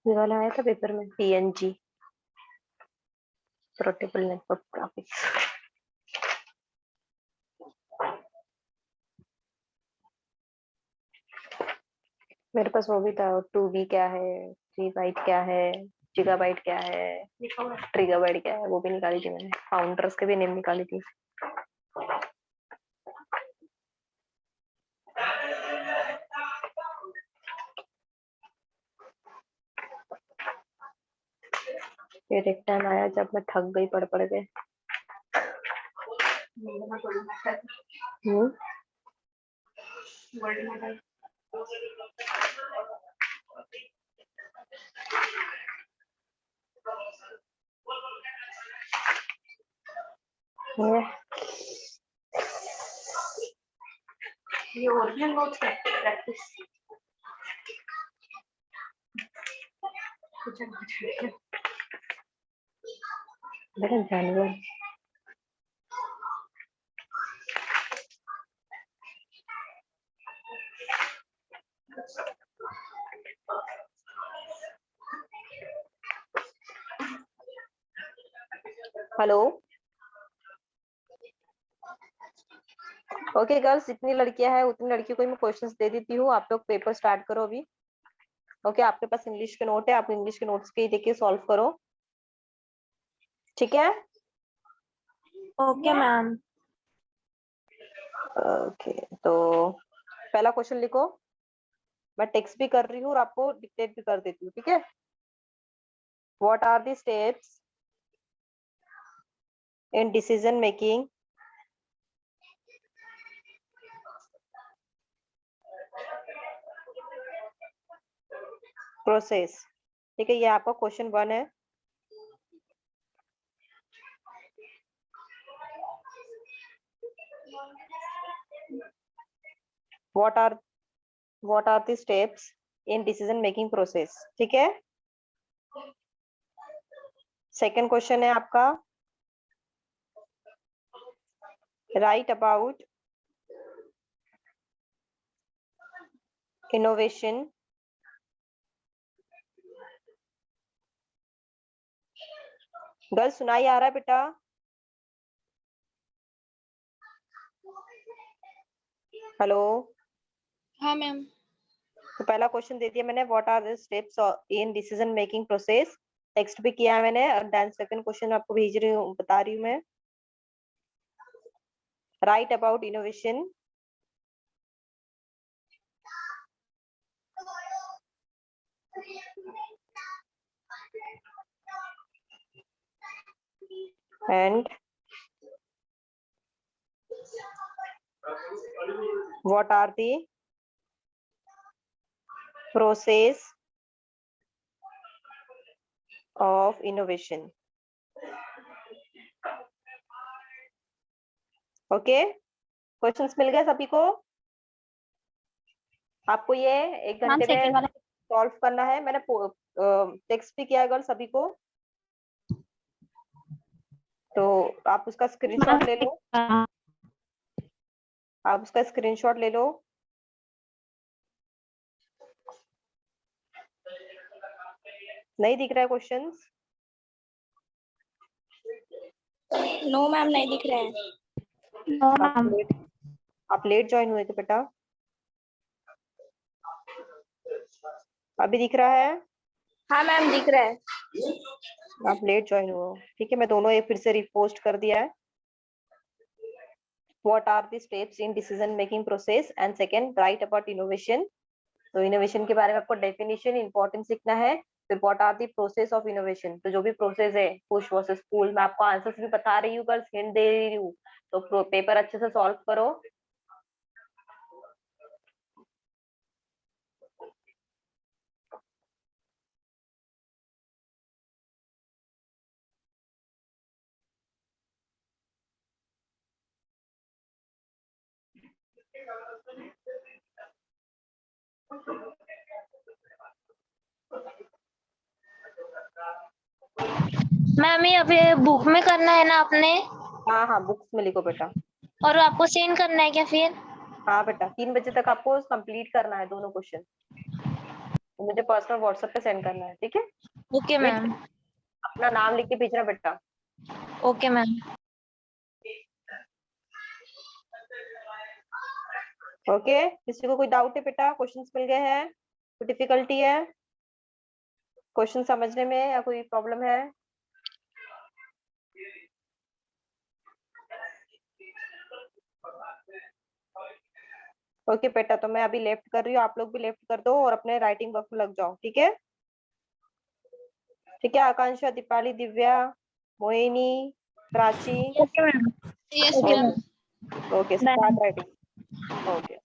ये वाला आया था पेपर में, PNG प्रोटोकॉल नेटवर्क ग्राफिक्स। मेरे पास वो भी था, 2B क्या है, 3 बाइट क्या है, गीगाबाइट क्या है, ट्रिगाबाइट क्या है, वो भी निकाली थी मैंने। फाउंडर्स के भी नेम निकाली थी। फिर एक टाइम आया जब मैं थक गई पढ़ के। हम्म ये ओरिजिनल नोट्स है, प्रैक्टिस। देखो जानवर। हेलो ओके गर्ल्स, जितनी लड़कियां हैं उतनी लड़कियों को मैं क्वेश्चंस दे देती हूँ। आप लोग पेपर स्टार्ट करो अभी। ओके आपके पास इंग्लिश के नोट है, आप इंग्लिश के नोट्स के ही देखिए, सॉल्व करो, ठीक है? Okay ma'am. ओके तो पहला क्वेश्चन लिखो। मैं टेक्स्ट भी कर रही हूँ और आपको डिक्टेट भी कर देती हूँ, ठीक है? What are the steps in decision making process. ठीक है, ये आपका क्वेश्चन 1 है। what are the steps in decision making process? ठीक है। सेकंड क्वेश्चन है आपका, राइट अबाउट इनोवेशन गर्ल, सुनाई आ रहा है बेटा? हेलो। हाँ मैम। तो पहला क्वेश्चन दे दिया मैंने, what are the steps in decision making process. Text भी किया है मैंने, और देन सेकंड क्वेश्चन आपको भेज रही हूँ, बता रही हूँ मैं। Write about innovation and what are the process of innovation? Okay, questions मिल गए सभी को? आपको ये 1 घंटे में सॉल्व करना है। मैंने टेक्स्ट भी किया है गर्ल सभी को, तो आप उसका स्क्रीनशॉट ले लो। आप उसका स्क्रीनशॉट ले लो। नहीं दिख रहा है क्वेश्चंस? नो मैम, नहीं दिख रहा है। आप लेट ज्वाइन हुए थे बेटा? अभी दिख रहा है? हाँ मैम, दिख रहा है। आप लेट ज्वाइन हुए हो। ठीक है, मैं दोनों एक फिर से रिपोस्ट कर दिया है। What are the steps in decision making process and second write about innovation। तो इनोवेशन के बारे में आपको डेफिनेशन इंपॉर्टेंट सीखना है। फिर what are the process of innovation, तो जो भी प्रोसेस है पुश वर्सेस पुल, मैं आपको आंसर्स भी बता रही हूँ, गर्ल्स हिंट दे रही हूँ, तो पेपर अच्छे से सॉल्व करो। मैम ये अभी बुक में करना है ना आपने? हाँ हाँ, बुक्स में लिखो बेटा। और आपको सेंड करना है क्या फिर? हाँ बेटा, 3 बजे तक आपको कंप्लीट करना है दोनों क्वेश्चन, तो मुझे पर्सनल व्हाट्सएप पे सेंड करना है। ठीक है, ओके मैम। अपना नाम लिख के भेजना बेटा। Okay ma'am. ओके, किसी को कोई डाउट है बेटा? क्वेश्चंस मिल गए हैं? कोई डिफिकल्टी है क्वेश्चन समझने में या कोई प्रॉब्लम है? ओके बेटा, तो मैं अभी लेफ्ट कर रही हूँ, आप लोग भी लेफ्ट कर दो और अपने राइटिंग वर्क में लग जाओ। ठीक है? ठीक है, Akanksha, Deepali, Divya, Mohini, Prachi. Okay ma'am. Yes okay ma'am. Okay, start writing. Okay.